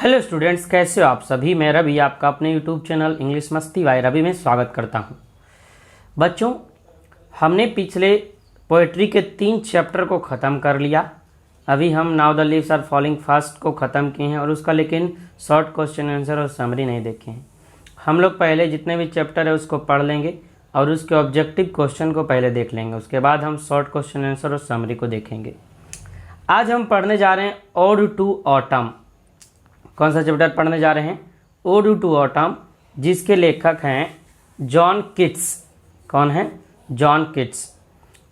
Hello students, कैसे हो आप सभी। मैं रवि आपका अपने यूट्यूब चैनल इंग्लिश मस्ती बाय रवि में स्वागत करता हूं। बच्चों, हमने पिछले पोएट्री के 3 चैप्टर को ख़त्म कर लिया। अभी हम now the leaves are falling fast को ख़त्म किए हैं और उसका लेकिन शॉर्ट क्वेश्चन आंसर और समरी नहीं देखे हैं। हम लोग पहले जितने भी चैप्टर है उसको पढ़ लेंगे और उसके ऑब्जेक्टिव क्वेश्चन को पहले देख लेंगे, उसके बाद हम शॉर्ट क्वेश्चन आंसर और समरी को देखेंगे। आज हम पढ़ने जा रहे हैं ओड टू ऑटम। कौन सा चैप्टर पढ़ने जा रहे हैं? ओड टू ऑटम, जिसके लेखक हैं जॉन किट्स। कौन है? John Keats.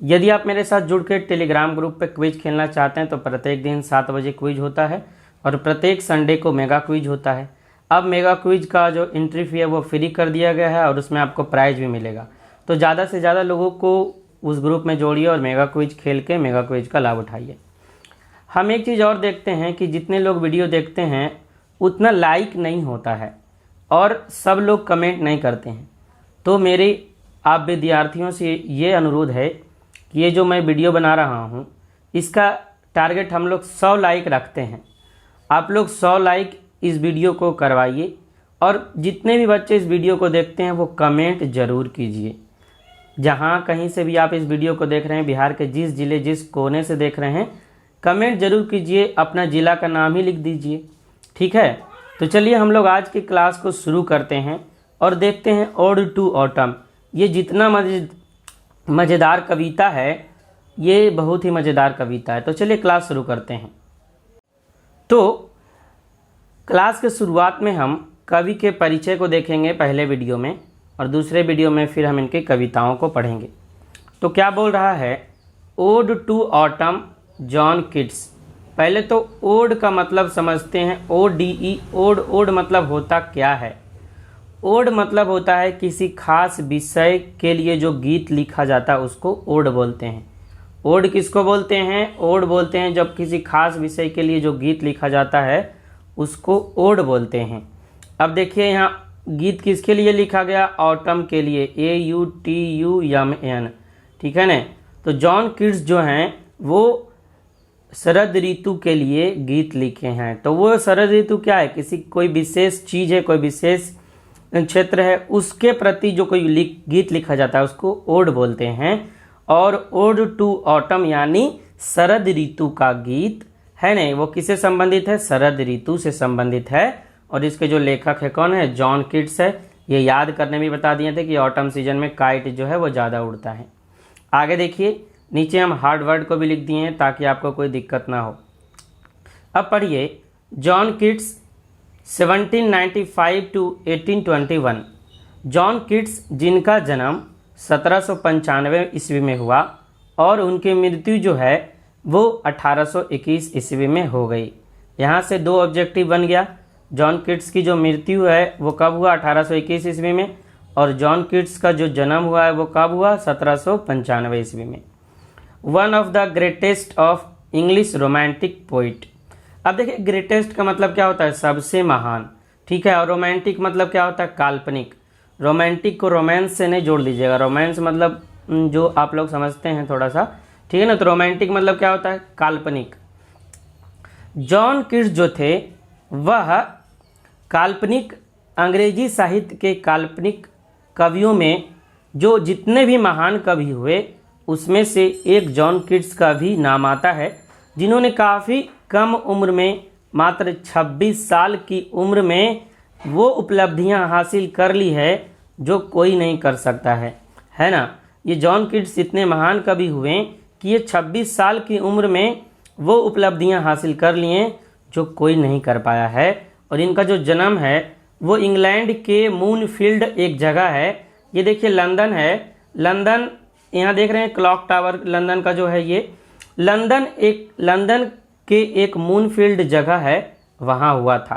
यदि आप मेरे साथ जुड़ के टेलीग्राम ग्रुप पे क्विज खेलना चाहते हैं तो प्रत्येक दिन 7 बजे क्विज होता है और प्रत्येक संडे को मेगा क्विज होता है। अब मेगा क्विज का जो एंट्री फी है वो फ्री कर दिया गया है और उसमें आपको प्राइज भी मिलेगा। तो ज़्यादा से ज़्यादा लोगों को उस ग्रुप में जोड़िए और मेगा क्विज खेल के मेगा क्विज का लाभ उठाइए। हम एक चीज़ और देखते हैं कि जितने लोग वीडियो देखते हैं उतना लाइक नहीं होता है और सब लोग कमेंट नहीं करते हैं। तो मेरी आप विद्यार्थियों से ये अनुरोध है कि ये जो मैं वीडियो बना रहा हूँ इसका टारगेट हम लोग 100 लाइक रखते हैं। आप लोग 100 लाइक इस वीडियो को करवाइए और जितने भी बच्चे इस वीडियो को देखते हैं वो कमेंट ज़रूर कीजिए। जहाँ कहीं से भी आप इस वीडियो को देख रहे हैं, बिहार के जिस ज़िले जिस कोने से देख रहे हैं, कमेंट ज़रूर कीजिए, अपना ज़िला का नाम ही लिख दीजिए। ठीक है, तो चलिए हम लोग आज की क्लास को शुरू करते हैं और देखते हैं ओड टू ऑटम। ये जितना मज़ेदार कविता है, ये बहुत ही मज़ेदार कविता है। तो चलिए क्लास शुरू करते हैं। तो क्लास के शुरुआत में हम कवि के परिचय को देखेंगे पहले वीडियो में, और दूसरे वीडियो में फिर हम इनकी कविताओं को पढ़ेंगे। तो क्या बोल रहा है? Ode to autumn, John Keats. पहले तो ओड का मतलब समझते हैं। ODE, odd. ओड मतलब होता क्या है? ओड मतलब होता है किसी खास विषय के लिए जो गीत लिखा जाता है उसको ओड बोलते हैं। ओड किसको बोलते हैं? ओड बोलते हैं जब किसी खास विषय के लिए जो गीत लिखा जाता है उसको ओड बोलते हैं। अब देखिए यहाँ गीत किसके लिए लिखा गया? ऑटम के लिए, AUTUMN। ठीक है ना? तो जॉन किट्स जो हैं वो शरद ऋतु के लिए गीत लिखे हैं। तो वो शरद ऋतु क्या है? किसी कोई विशेष चीज़ है, कोई विशेष क्षेत्र है, उसके प्रति जो कोई गीत लिखा जाता है उसको ओड बोलते हैं। और ओड टू ऑटम यानी शरद ऋतु का गीत है ना, वो किससे संबंधित है? शरद ऋतु से संबंधित है। और इसके जो लेखक है कौन है? जॉन किट्स है। ये याद करने में बता दिए थे कि ऑटम सीजन में काइट जो है वो ज़्यादा उड़ता है। आगे देखिए, नीचे हम हार्ड वर्ड को भी लिख दिए हैं ताकि आपको कोई दिक्कत ना हो। अब पढ़िए, John Keats 1795 to 1821। John Keats जिनका जन्म 1795 ईस्वी में हुआ और उनकी मृत्यु जो है वो 1821 ईस्वी में हो गई। यहाँ से 2 ऑब्जेक्टिव बन गया। जॉन किट्स की जो मृत्यु है वो कब हुआ? 1821 ईस्वी में। और जॉन किट्स का जो जन्म हुआ है वो कब हुआ? 1795 ईस्वी में। One of the greatest of English romantic poet. अब देखिए, ग्रेटेस्ट का मतलब क्या होता है? सबसे महान। ठीक है, और रोमांटिक मतलब क्या होता है? काल्पनिक। रोमांटिक को रोमांस से नहीं जोड़ दीजिएगा। रोमांस मतलब जो आप लोग समझते हैं थोड़ा सा, ठीक है ना। तो रोमांटिक मतलब क्या होता है? काल्पनिक। जॉन किट्स जो थे वह काल्पनिक अंग्रेजी साहित्य के काल्पनिक कवियों में जो जितने भी महान कवि हुए उसमें से एक जॉन किट्स का भी नाम आता है, जिन्होंने काफ़ी कम उम्र में, मात्र 26 साल की उम्र में वो उपलब्धियां हासिल कर ली है जो कोई नहीं कर सकता है ना। ये जॉन किट्स इतने महान कवि हुए कि ये 26 साल की उम्र में वो उपलब्धियां हासिल कर लिए जो कोई नहीं कर पाया है। और इनका जो जन्म है वो इंग्लैंड के मूनफील्ड एक जगह है, ये देखिए लंदन है। लंदन, यहाँ देख रहे हैं क्लॉक टावर लंदन का जो है, ये लंदन के एक मूनफील्ड जगह है, वहाँ हुआ था।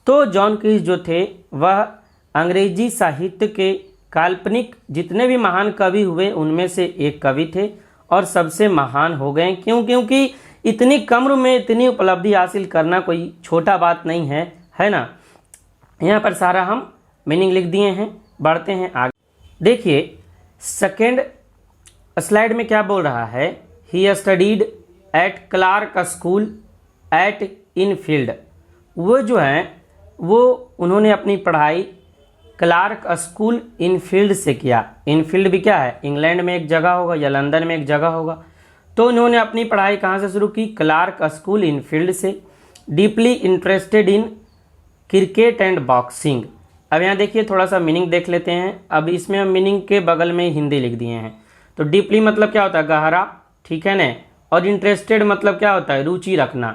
तो जॉन किट्स जो थे वह अंग्रेजी साहित्य के काल्पनिक जितने भी महान कवि हुए उनमें से एक कवि थे और सबसे महान हो गए। क्योंकि इतनी कम उम्र में इतनी उपलब्धि हासिल करना कोई छोटा बात नहीं है ना। यहाँ पर सारा हम मीनिंग लिख दिए हैं। बढ़ते हैं आगे। देखिए सेकेंड स्लाइड में क्या बोल रहा है? He studied at Clarke school at Enfield. वो जो हैं वो उन्होंने अपनी पढ़ाई क्लार्क स्कूल इनफील्ड से किया। इनफील्ड भी क्या है, इंग्लैंड में एक जगह होगा या लंदन में एक जगह होगा। तो उन्होंने अपनी पढ़ाई कहाँ से शुरू की, क्लार्क स्कूल इनफील्ड से। Deeply interested in cricket and boxing. अब यहाँ देखिए थोड़ा सा मीनिंग देख लेते हैं। अब इसमें हम मीनिंग के बगल में हिंदी लिख दिए हैं। तो डीपली मतलब क्या होता है, गहरा, ठीक है ना। और इंटरेस्टेड मतलब क्या होता है, रुचि रखना।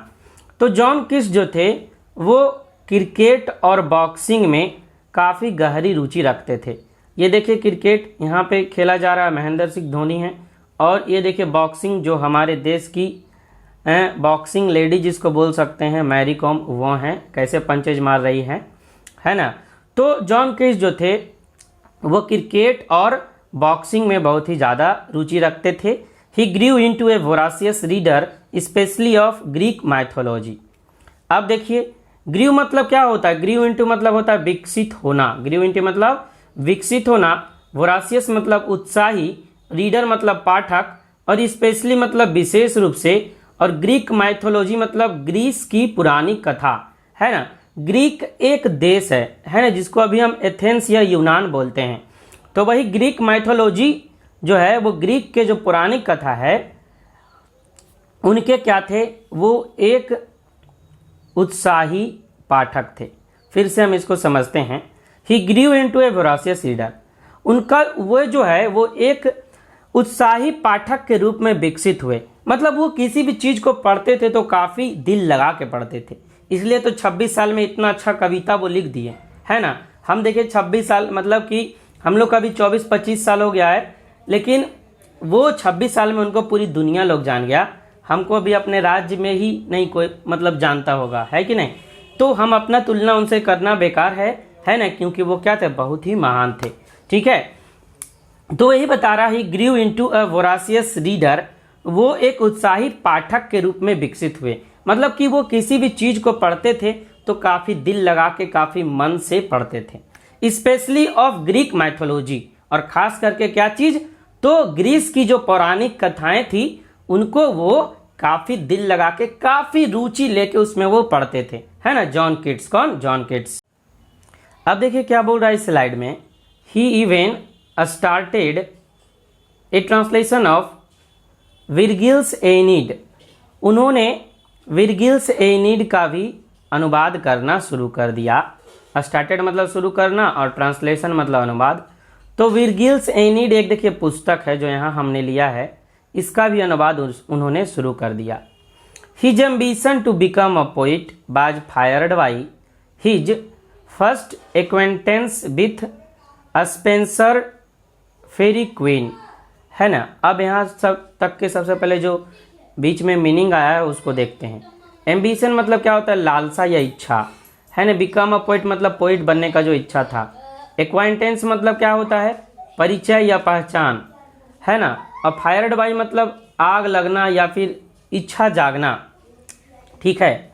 तो जॉन किट्स जो थे वो क्रिकेट और बॉक्सिंग में काफ़ी गहरी रुचि रखते थे। ये देखिए क्रिकेट यहाँ पे खेला जा रहा है, महेंद्र सिंह धोनी है। और ये देखिए बॉक्सिंग जो हमारे देश की बॉक्सिंग लेडी जिसको बोल सकते हैं मैरी कॉम, वो हैं, कैसे पंचेज मार रही हैं, है ना। तो जॉन किट्स जो थे वो क्रिकेट और बॉक्सिंग में बहुत ही ज़्यादा रुचि रखते थे। He grew into a voracious reader specially of Greek mythology. अब देखिए ग्रीव मतलब क्या होता है, ग्रीव इनटू मतलब होता है विकसित होना, ग्रीव इनटू मतलब विकसित होना, वोरासियस मतलब उत्साही, रीडर मतलब पाठक, और स्पेशली मतलब विशेष रूप से, और ग्रीक माइथोलॉजी मतलब ग्रीस की पुरानी कथा, है ना। ग्रीक एक देश है ना, जिसको अभी हम एथेंस या यूनान बोलते हैं। तो वही ग्रीक माइथोलॉजी जो है वो ग्रीक के जो पुरानी कथा है उनके क्या थे, वो एक उत्साही पाठक थे। फिर से हम इसको समझते हैं। He grew into a voracious reader, उनका वो जो है वो एक उत्साही पाठक के रूप में विकसित हुए। मतलब वो किसी भी चीज़ को पढ़ते थे तो काफ़ी दिल लगा के पढ़ते थे, इसलिए तो 26 साल में इतना अच्छा कविता वो लिख दिए, है ना। हम देखिए 26 साल मतलब कि हम लोग का भी 24-25 साल हो गया है, लेकिन वो 26 साल में उनको पूरी दुनिया लोग जान गया। हमको भी अपने राज्य में ही नहीं कोई मतलब जानता होगा, है कि नहीं। तो हम अपना तुलना उनसे करना बेकार है ना, क्योंकि वो क्या थे, बहुत ही महान थे, ठीक है। तो यही बता रहा he grew into a voracious reader, वो एक उत्साही पाठक के रूप में विकसित हुए। मतलब कि वो किसी भी चीज़ को पढ़ते थे तो काफ़ी दिल लगा के, काफ़ी मन से पढ़ते थे। स्पेशली ऑफ ग्रीक माइथोलॉजी, और ख़ास करके क्या चीज़, तो ग्रीस की जो पौराणिक कथाएं थी उनको वो काफ़ी दिल लगा के, काफ़ी रुचि लेके उसमें वो पढ़ते थे, है ना। जॉन किट्स, कौन, जॉन किट्स। अब देखिए क्या बोल रहा है इस स्लाइड में, he even started a translation of Virgil's Aeneid. उन्होंने विर्गिल्स एनीड का भी अनुवाद करना शुरू कर दिया। स्टार्टेड मतलब शुरू करना और ट्रांसलेशन मतलब अनुवाद। तो विर्गिल्स एनीड एक देखिए पुस्तक है जो यहाँ हमने लिया है, इसका भी अनुवाद उन्होंने शुरू कर दिया। His ambition to become a poet was fired by his first acquaintance with Spenser Faerie Queene, है ना। अब यहाँ सब तक के सबसे पहले जो बीच में मीनिंग आया है उसको देखते हैं। एम्बिशन मतलब क्या होता है, लालसा या इच्छा, है ना। बिकम अ पोइट मतलब पोइट बनने का जो इच्छा था। एक्वाइंटेंस मतलब क्या होता है, परिचय या पहचान, है ना। और फायर्ड बाई मतलब आग लगना या फिर इच्छा जागना, ठीक है।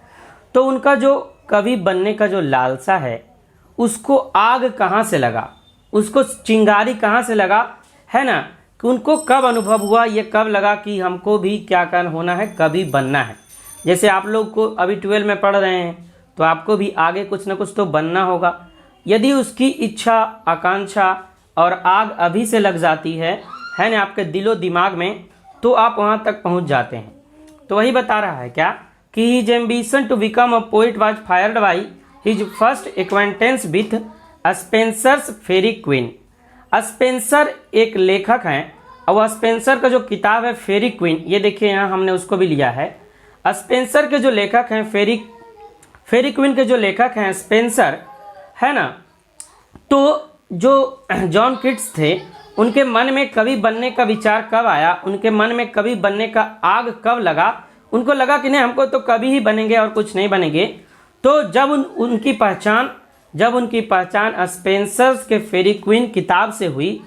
तो उनका जो कवि बनने का जो लालसा है उसको आग कहाँ से लगा, उसको चिंगारी कहाँ से लगा, है ना। कि उनको कब अनुभव हुआ, ये कब लगा कि हमको भी क्या कर होना है, कवि बनना है। जैसे आप लोग को अभी 12 में पढ़ रहे हैं तो आपको भी आगे कुछ ना कुछ तो बनना होगा। यदि उसकी इच्छा, आकांक्षा और आग अभी से लग जाती है ना, आपके दिलो दिमाग में, तो आप वहाँ तक पहुँच जाते हैं। तो वही बता रहा है क्या कि his ambition to become a poet was fired by his first acquaintance with Spenser's Faerie Queene. Spenser एक लेखक हैं और स्पेंसर का जो किताब है फेरी क्वीन, ये देखिए यहाँ हमने उसको भी लिया है। स्पेंसर के जो लेखक हैं फेरी क्वीन के जो लेखक हैं स्पेंसर, है ना। तो जो जॉन किट्स थे उनके मन में कवि बनने का विचार कब आया, उनके मन में कवि बनने का आग कब लगा, उनको लगा कि नहीं हमको तो कवि ही बनेंगे और कुछ नहीं बनेंगे। तो जब उनकी पहचान स्पेंसर्स के फेरी क्वीन किताब से हुई,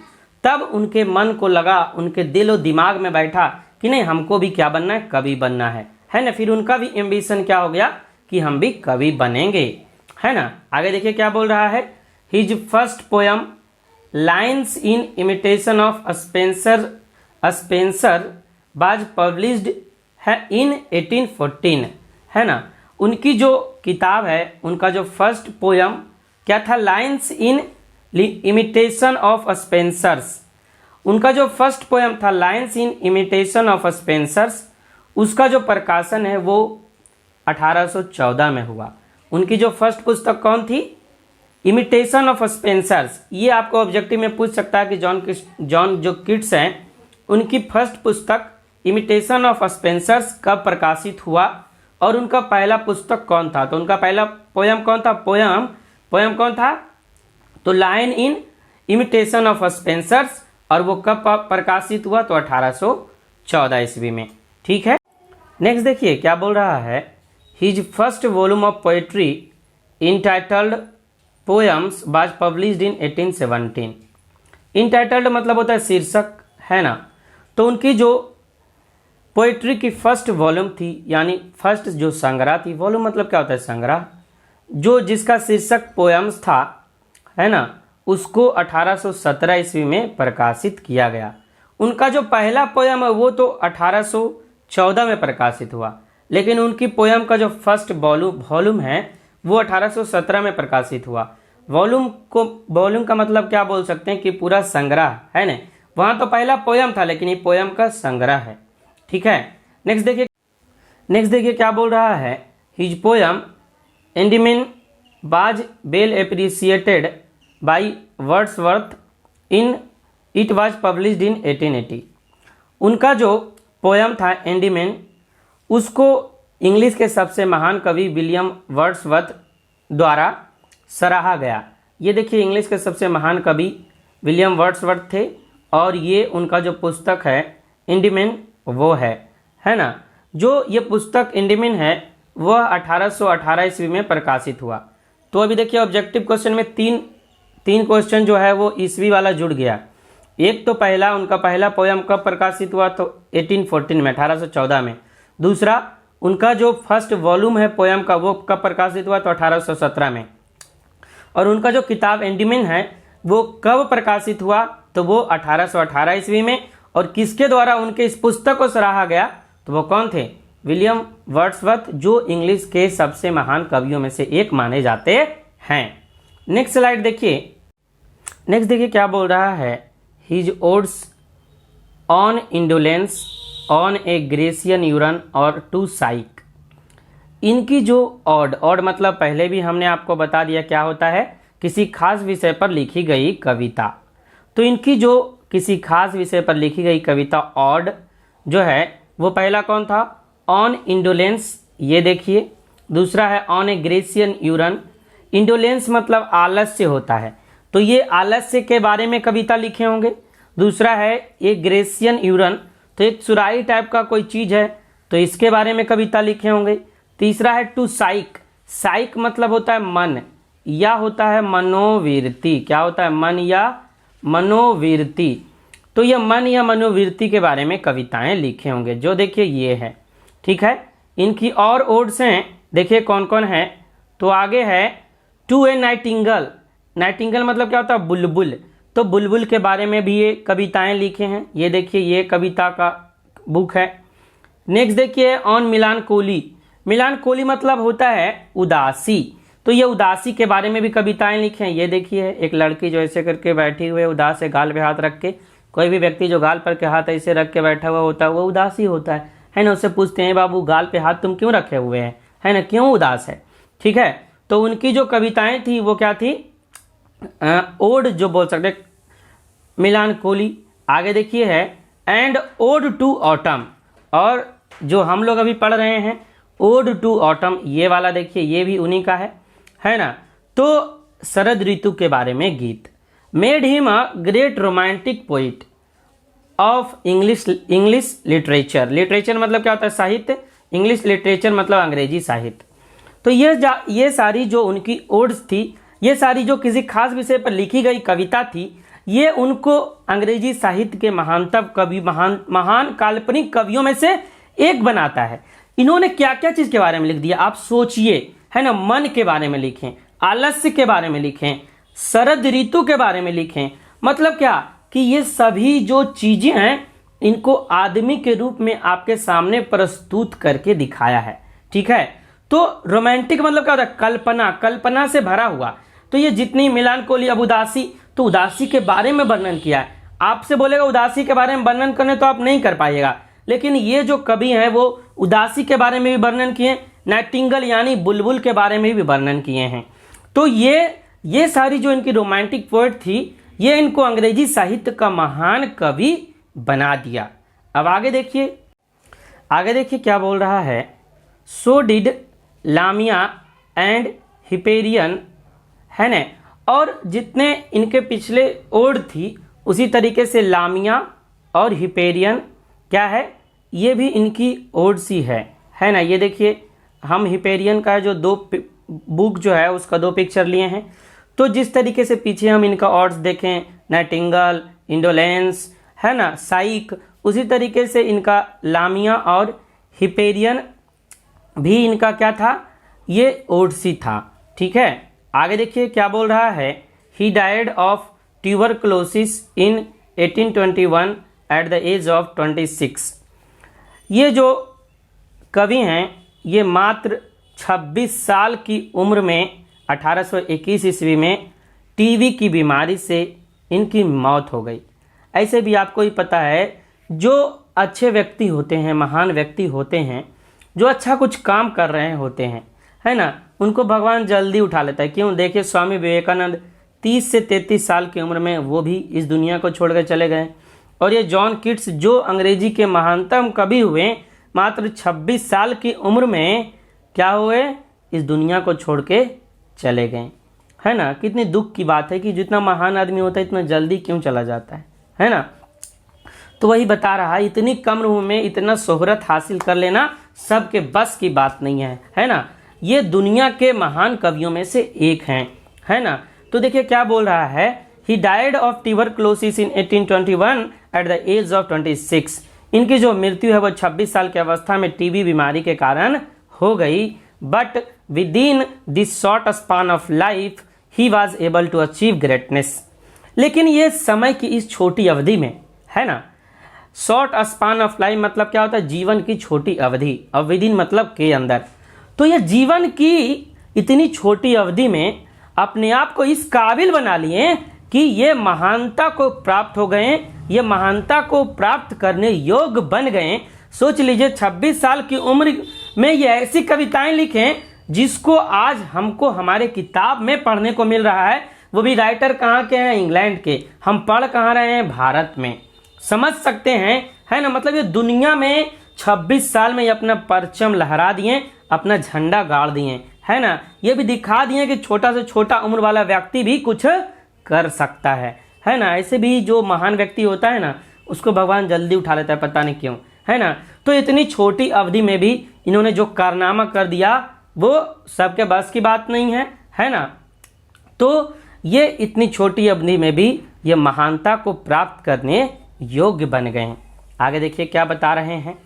तब उनके मन को लगा, उनके दिल और दिमाग में बैठा कि नहीं हमको भी क्या बनना है, कवि बनना है ना। फिर उनका भी एम्बिशन क्या हो गया कि हम भी कवि बनेंगे, है ना। आगे देखिए क्या बोल रहा है, his first poem lines in imitation of Spencer was published है इन 1814, है ना। उनकी जो किताब है उनका जो फर्स्ट पोयम क्या था, lines in imitation of Spencer's. उनका जो फर्स्ट पोयम था lines in imitation of Spencer's, उसका जो प्रकाशन है वो 1814 में हुआ। उनकी जो फर्स्ट पुस्तक कौन थी, इमिटेशन ऑफ स्पेंसर्स। ये आपको ऑब्जेक्टिव में पूछ सकता है कि जॉन जो किट्स हैं उनकी फर्स्ट पुस्तक इमिटेशन ऑफ स्पेंसर्स कब प्रकाशित हुआ और उनका पहला पुस्तक कौन था। तो उनका पहला पोयम कौन था, पोयम कौन था, तो line in imitation of Spencer's, और वो कब प्रकाशित हुआ, तो 1814 ईस्वी में। ठीक है, नेक्स्ट देखिए क्या बोल रहा है, his first volume of poetry entitled poems was published in 1817। Entitled मतलब होता है शीर्षक, है ना। तो उनकी जो पोएट्री की फर्स्ट वॉल्यूम थी, यानी फर्स्ट जो संग्रह थी, वॉल्यूम मतलब क्या होता है, संग्रह, जो जिसका शीर्षक पोएम्स था, है ना, उसको 1817 ईस्वी में प्रकाशित किया गया। उनका जो पहला पोयम है वो तो 1814 में प्रकाशित हुआ, लेकिन उनकी पोयम का जो फर्स्ट वॉल्यूम है वो 1817 में प्रकाशित हुआ। वॉल्यूम का मतलब क्या बोल सकते हैं कि पूरा संग्रह, है ना। वहाँ तो पहला पोयम था, लेकिन ये पोयम का संग्रह है। ठीक है, नेक्स्ट देखिए क्या बोल रहा है, his poem Endymion was well appreciated by Wordsworth in it was published in 1880। उनका जो पोयम था एंडीमेन, उसको इंग्लिश के सबसे महान कवि विलियम वर्ड्सवर्थ द्वारा सराहा गया। ये देखिए इंग्लिश के सबसे महान कवि विलियम वर्ड्सवर्थ थे, और ये उनका जो पुस्तक है एंडीमेन वो है ना। जो ये पुस्तक एंडीमेन है वह 1818 ईस्वी में प्रकाशित हुआ। तो अभी देखिए ऑब्जेक्टिव क्वेश्चन में तीन क्वेश्चन जो है वो ईस्वी वाला जुड़ गया। एक तो उनका पहला पोयम कब प्रकाशित हुआ, तो 1814 में, 1814 में। दूसरा, उनका जो फर्स्ट वॉल्यूम है पोयम का वो कब प्रकाशित हुआ, तो 1817 में। और उनका जो किताब एंडीमेन है वो कब प्रकाशित हुआ, तो वो 1818 ईस्वी में। और किसके द्वारा उनके इस पुस्तक को सराहा गया, तो वो कौन थे, विलियम वर्ड्सवर्थ, जो इंग्लिश के सबसे महान कवियों में से एक माने जाते हैं। नेक्स्ट स्लाइड देखिए क्या बोल रहा है, his odes on indolence on a Grecian urn और टू साइक। इनकी जो ऑड मतलब पहले भी हमने आपको बता दिया क्या होता है, किसी खास विषय पर लिखी गई कविता। तो इनकी जो किसी खास विषय पर लिखी गई कविता ऑड जो है वो पहला कौन था, ऑन इंडोलेंस, ये देखिए। दूसरा है ऑन ए ग्रेसियन यूरन। इंडोलेंस मतलब आलस्य होता है, तो ये आलस्य के बारे में कविता लिखे होंगे। दूसरा है ये ग्रेसियन यूरन, तो एक सुराही टाइप का कोई चीज़ है, तो इसके बारे में कविता लिखे होंगे। तीसरा है टू साइक। साइक मतलब होता है मन या होता है मनोवृत्ति। क्या होता है, मन या मनोवृत्ति। तो ये मन या मनोवृत्ति के बारे में कविताएं लिखे होंगे, जो देखिए ये है। ठीक है, इनकी और ओड्स हैं, देखिए कौन कौन है। तो आगे है टू ए नाइटिंगल। नाइटिंगल मतलब क्या होता है, बुलबुल। तो बुलबुल के बारे में भी ये कविताएं लिखे हैं, ये देखिए ये कविता का बुक है। नेक्स्ट देखिए ऑन मिलानकोली। मिलानकोली मतलब होता है उदासी, तो ये उदासी के बारे में भी कविताएं लिखे हैं। ये देखिए एक लड़की जो ऐसे करके बैठी हुई है, उदास है, गाल पे हाथ रख के। कोई भी व्यक्ति जो गाल पर के हाथ ऐसे रख के बैठा हुआ होता है वो उदासी होता है ना। उससे पूछते हैं बाबू गाल पे हाथ तुम क्यों रखे हुए हैं, है ना, क्यों उदास है। ठीक है, तो उनकी जो कविताएं थी वो क्या थी, ओड जो बोल सकते मिलानकोली। आगे देखिए है एंड ओड टू ऑटम, और जो हम लोग अभी पढ़ रहे हैं ओड टू ऑटम, ये वाला देखिए ये भी उन्हीं का है ना। तो शरद ऋतु के बारे में गीत। Made him a great romantic poet of English literature. Literature मतलब क्या होता है, साहित्य। इंग्लिश लिटरेचर मतलब अंग्रेजी साहित्य। तो ये सारी जो उनकी ओड्स थी, ये सारी जो किसी खास विषय पर लिखी गई कविता थी, ये उनको अंग्रेजी साहित्य के महानतम कवि, महान काल्पनिक कवियों में से एक बनाता है। इन्होंने क्या क्या चीज के बारे में लिख दिया आप सोचिए, है ना। मन के बारे में लिखें, आलस्य के बारे में लिखें, शरद ऋतु के बारे में लिखें। मतलब क्या कि ये सभी जो चीजें हैं इनको आदमी के रूप में आपके सामने प्रस्तुत करके दिखाया है। ठीक है, तो रोमांटिक मतलब क्या होता है, कल्पना, कल्पना से भरा हुआ। तो ये जितनी मेलानकोली, अब उदासी, तो उदासी के बारे में वर्णन किया है। आपसे बोलेगा उदासी के बारे में वर्णन करने, तो आप नहीं कर पाइएगा, लेकिन ये जो कवि हैं वो उदासी के बारे में भी वर्णन किए, नाइटिंगेल यानी बुलबुल के बारे में भी वर्णन किए हैं। तो ये सारी जो इनकी रोमांटिक पोएट थी, ये इनको अंग्रेजी साहित्य का महान कवि बना दिया। अब आगे देखिए क्या बोल रहा है। सो डिड लामिया एंड हिपेरियन, है ना। और जितने इनके पिछले ओड थी, उसी तरीके से लामिया और हिपेरियन क्या है, ये भी इनकी ओड सी है ना। ये देखिए, हम हिपेरियन का जो दो बुक जो है उसका 2 पिक्चर लिए हैं। तो जिस तरीके से पीछे हम इनका ऑर्ड्स देखें, नाइटिंगेल, इंडोलेंस, है ना, साइक, उसी तरीके से इनका लामिया और हिपेरियन भी इनका क्या था, ये ओडसी था। ठीक है, आगे देखिए क्या बोल रहा है। He died of tuberculosis in 1821 at the age of 26। ये जो कवि हैं ये मात्र 26 साल की उम्र में 1821 ईस्वी में टीबी की बीमारी से इनकी मौत हो गई। ऐसे भी आपको ही पता है, जो अच्छे व्यक्ति होते हैं, महान व्यक्ति होते हैं, जो अच्छा कुछ काम कर रहे होते हैं, है ना, उनको भगवान जल्दी उठा लेता है। क्यों? देखिए, स्वामी विवेकानंद 30 से 33 साल की उम्र में वो भी इस दुनिया को छोड़कर चले गए। और ये जॉन कीट्स जो अंग्रेजी के महानतम कवि हुए, मात्र 26 साल की उम्र में क्या हुए, इस दुनिया को छोड़ के चले गए, है ना। कितनी दुख की बात है कि जितना महान आदमी होता है इतना जल्दी क्यों चला जाता है ना। तो वही बता रहा है, इतनी कम उम्र में इतना शोहरत हासिल कर लेना सबके बस की बात नहीं है ना। ये दुनिया के महान कवियों में से एक हैं, है ना। तो देखिए क्या बोल रहा है। He died of tuberculosis in 1821 at the age of 26। इनकी जो मृत्यु है वो 26 साल की अवस्था में टीबी बीमारी के कारण हो गई। But within this short span of life he was able to achieve greatness. लेकिन ये समय की इस छोटी अवधि में, है ना, शॉर्ट स्पान ऑफ लाइफ मतलब क्या होता है, जीवन की छोटी अवधि, और विद इन मतलब के अंदर। तो ये जीवन की इतनी छोटी अवधि में अपने आप को इस काबिल बना लिए कि ये महानता को प्राप्त हो गए, ये महानता को प्राप्त करने योग्य बन गए। सोच लीजिए, 26 साल की उम्र में ये ऐसी कविताएं लिखें जिसको आज हमको हमारे किताब में पढ़ने को मिल रहा है, वो भी राइटर कहाँ के हैं, इंग्लैंड के। हम पढ़ कहाँ रहे हैं, भारत में। समझ सकते हैं, है ना। मतलब ये दुनिया में 26 साल में ये अपना परचम लहरा दिए, अपना झंडा गाड़ दिए, है ना। ये भी दिखा दिए कि छोटा से छोटा उम्र वाला व्यक्ति भी कुछ कर सकता है ना। ऐसे भी जो महान व्यक्ति होता है ना, उसको भगवान जल्दी उठा लेता है, पता नहीं क्यों, है ना। तो इतनी छोटी अवधि में भी इन्होंने जो कारनामा कर दिया वो सबके बस की बात नहीं है ना। तो ये इतनी छोटी अवधि में भी ये महानता को प्राप्त करने योग्य बन गए। आगे देखिए क्या बता रहे हैं।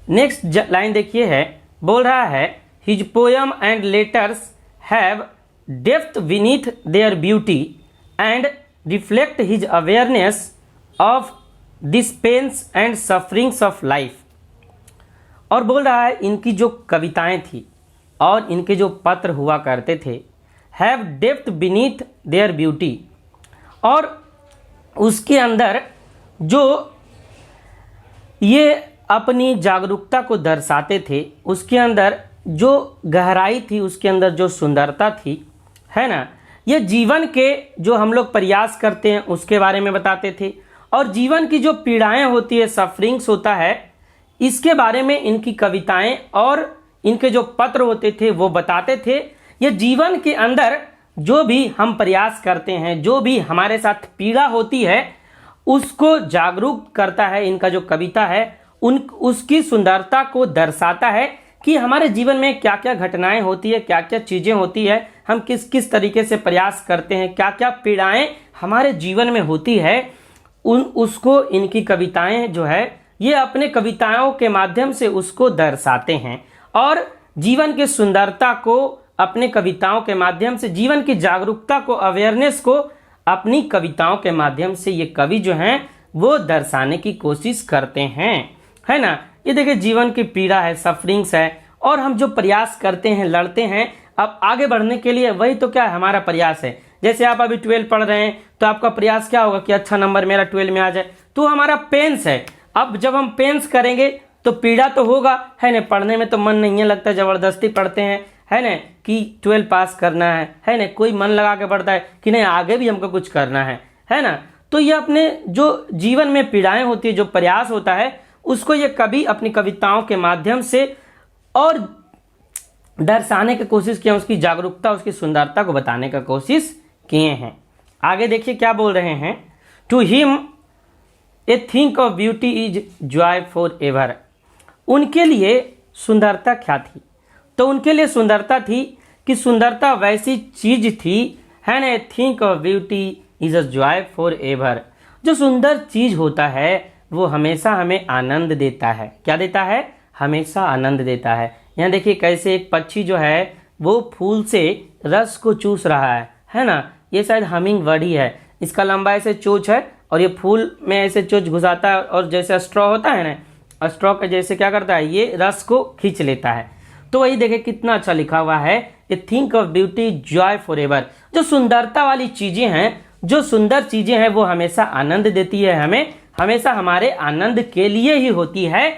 नेक्स्ट लाइन देखिए है, बोल रहा है his poem and letters have depth beneath their beauty and reflect his awareness of this pains and sufferings of life. और बोल रहा है इनकी जो कविताएं थी और इनके जो पत्र हुआ करते थे, have depth beneath their beauty, और उसके अंदर जो ये अपनी जागरूकता को दर्शाते थे, उसके अंदर जो गहराई थी, उसके अंदर जो सुंदरता थी, है ना। ये जीवन के जो हम लोग प्रयास करते हैं उसके बारे में बताते थे, और जीवन की जो पीड़ाएं होती है, सफरिंग्स होता है, इसके बारे में इनकी कविताएं और इनके जो पत्र होते थे वो बताते थे। ये जीवन के अंदर जो भी हम प्रयास करते हैं, जो भी हमारे साथ पीड़ा होती है, उसको जागरूक करता है। इनका जो कविता है उसकी सुंदरता को दर्शाता है कि हमारे जीवन में क्या क्या घटनाएं होती है, क्या क्या चीज़ें होती है, हम किस किस तरीके से प्रयास करते हैं, क्या क्या पीड़ाएं हमारे जीवन में होती है, उसको इनकी कविताएं जो है ये अपने कविताओं के माध्यम से उसको दर्शाते हैं। और जीवन की सुंदरता को अपने कविताओं के माध्यम से, जीवन की जागरूकता को, अवेयरनेस को अपनी कविताओं के माध्यम से ये कवि जो हैं वो दर्शाने की कोशिश करते हैं, है ना। ये देखिए जीवन की पीड़ा है, सफरिंग्स है, और हम जो प्रयास करते हैं, लड़ते हैं अब आगे बढ़ने के लिए, वही तो क्या है हमारा प्रयास है। जैसे आप अभी 12 पढ़ रहे हैं तो आपका प्रयास क्या होगा कि अच्छा नंबर मेरा 12 में आ जाए, तो हमारा पेंस है। अब जब हम पेंस करेंगे तो पीड़ा तो होगा, है ना, पढ़ने में तो मन नहीं लगता, जबरदस्ती पढ़ते हैं, है ना, कि 12 पास करना है ना, कोई मन लगा के पढ़ता है कि नहीं आगे भी हमको कुछ करना है ना। तो ये अपने जो जीवन में पीड़ाएं होती है, जो प्रयास होता है, उसको ये कवि अपनी कविताओं के माध्यम से और दर्शाने की कोशिश किया, उसकी जागरूकता, उसकी सुंदरता को बताने का कोशिश किए हैं। आगे देखिए क्या बोल रहे हैं, to him a thing of beauty is joy for ever. उनके लिए सुंदरता क्या थी, तो उनके लिए सुंदरता थी कि सुंदरता वैसी चीज थी, है ना, think of beauty is a joy for ever. जो सुंदर चीज होता है वो हमेशा हमें आनंद देता है। क्या देता है, हमेशा आनंद देता है। यहाँ देखिए कैसे एक पक्षी जो है वो फूल से रस को चूस रहा है ना, ये शायद हमिंग बर्ड ही है, इसका लंबा ऐसे चोंच है और ये फूल में ऐसे चोंच घुसाता है और जैसे स्ट्रॉ होता है ना, स्ट्रॉ के जैसे क्या करता है, ये रस को खींच लेता है। तो वही देखे कितना अच्छा लिखा हुआ है, a thing of beauty joy for ever. जो सुंदरता वाली चीजें हैं, जो सुंदर चीजें हैं वो हमेशा आनंद देती है, हमें हमेशा हमारे आनंद के लिए ही होती है।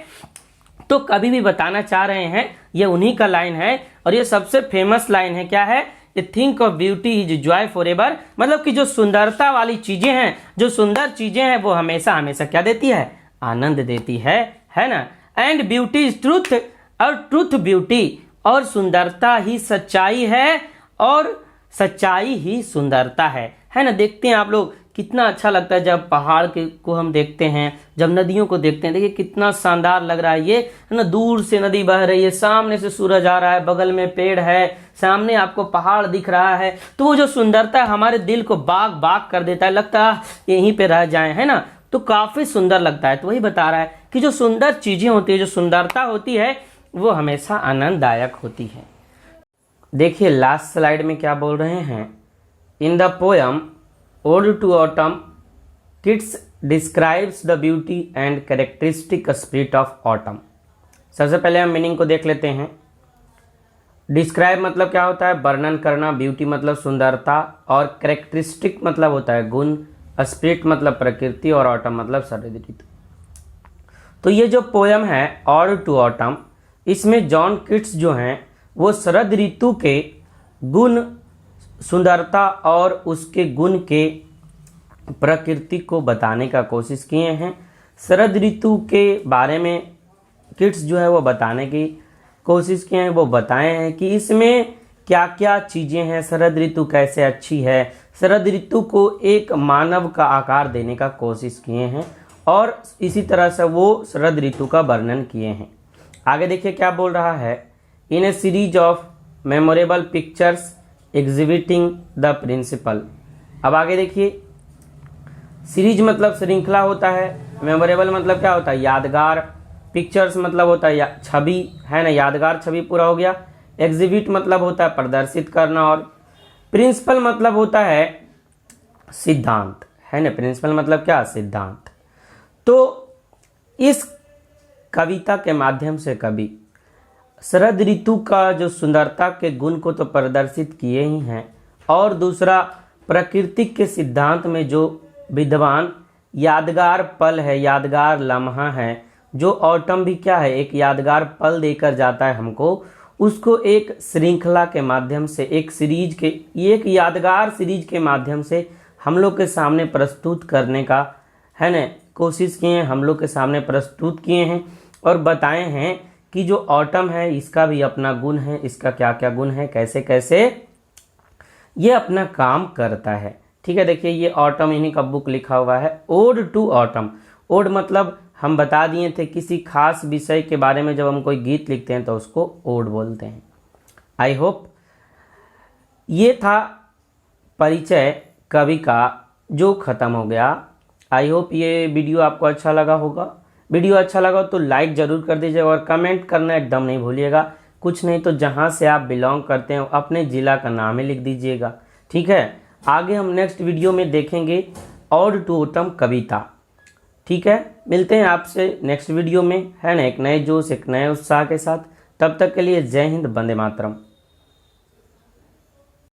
तो कभी भी बताना चाह रहे हैं, ये उन्हीं का लाइन है और ये सबसे फेमस लाइन है। क्या है, a thing of beauty is joy for ever, मतलब कि जो सुंदरता वाली चीजें हैं, जो सुंदर चीजें हैं वो हमेशा हमेशा क्या देती है, आनंद देती है ना। एंड ब्यूटी इज ट्रूथ, और ट्रूथ ब्यूटी, और सुंदरता ही सच्चाई है और सच्चाई ही सुंदरता है ना। देखते हैं आप लोग कितना अच्छा लगता है जब पहाड़ को हम देखते हैं, जब नदियों को देखते हैं, देखिए कितना शानदार लग रहा है ये, है ना। दूर से नदी बह रही है, सामने से सूरज आ रहा है, बगल में पेड़ है, सामने आपको पहाड़ दिख रहा है, तो वो जो सुंदरता है हमारे दिल को बाग बाग कर देता है, लगता है यहीं पे रह जाए, है ना। तो काफी सुंदर लगता है। तो वही बता रहा है कि जो सुंदर चीजें होती है, जो सुंदरता होती है वो हमेशा आनंददायक होती है। देखिए लास्ट स्लाइड में क्या बोल रहे हैं, in the poem Ode to Autumn, Keats describes the beauty and characteristic spirit of autumn। सबसे पहले हम मीनिंग को देख लेते हैं। डिस्क्राइब मतलब क्या होता है, वर्णन करना, ब्यूटी मतलब सुंदरता, और कैरेक्टरिस्टिक मतलब होता है गुण, स्पिरिट मतलब प्रकृति, और ऑटम मतलब शरद ऋतु। तो ये जो पोयम है ऑड टू ऑटम, इसमें जॉन कीट्स जो हैं वो शरद ऋतु के गुण, सुंदरता और उसके गुण के प्रकृति को बताने का कोशिश किए हैं। शरद ऋतु के बारे में किड्स जो है वो बताने की कोशिश किए हैं, वो बताए हैं कि इसमें क्या क्या चीज़ें हैं, शरद ऋतु कैसे अच्छी है, शरद ऋतु को एक मानव का आकार देने का कोशिश किए हैं, और इसी तरह से वो शरद ऋतु का वर्णन किए हैं। आगे देखिए क्या बोल रहा है, in a series of memorable pictures exhibiting the principle. अब आगे देखिए, सीरीज मतलब श्रृंखला होता है, मेमोरेबल मतलब क्या होता है, यादगार, पिक्चर्स मतलब होता है छवि, है ना, यादगार छवि पूरा हो गया। एग्जिबिट मतलब होता है प्रदर्शित करना, और प्रिंसिपल मतलब होता है सिद्धांत, है ना। प्रिंसिपल मतलब क्या, सिद्धांत। तो इस कविता के माध्यम से कवि शरद ऋतु का जो सुंदरता के गुण को तो प्रदर्शित किए ही हैं, और दूसरा प्रकृति के सिद्धांत में जो विद्वान यादगार पल है, यादगार लम्हा है, जो ऑटम भी क्या है, एक यादगार पल देकर जाता है हमको, उसको एक श्रृंखला के माध्यम से, एक सीरीज के, एक यादगार सीरीज के माध्यम से हम लोग के सामने प्रस्तुत करने का, है ना, कोशिश किए हैं, हम लोग के सामने प्रस्तुत किए हैं और बताए हैं कि जो ऑटम है इसका भी अपना गुण है, इसका क्या क्या गुण है, कैसे कैसे ये अपना काम करता है। ठीक है, देखिए ये ऑटम इन्हीं का बुक लिखा हुआ है, ओड टू ऑटम। ओड मतलब हम बता दिए थे किसी खास विषय के बारे में जब हम कोई गीत लिखते हैं तो उसको ओड बोलते हैं। आई होप ये था परिचय कवि का जो ख़त्म हो गया। आई होप ये वीडियो आपको अच्छा लगा होगा। वीडियो अच्छा लगा तो लाइक ज़रूर कर दीजिएगा और कमेंट करना एकदम नहीं भूलिएगा। कुछ नहीं तो जहाँ से आप बिलोंग करते हो अपने ज़िला का नाम ही लिख दीजिएगा। ठीक है, आगे हम नेक्स्ट वीडियो में देखेंगे ऑड टू ऑटम कविता। ठीक है, मिलते हैं आपसे नेक्स्ट वीडियो में, है ना, एक नए जोश, एक नए उत्साह के साथ। तब तक के लिए जय हिंद, वंदे मातरम।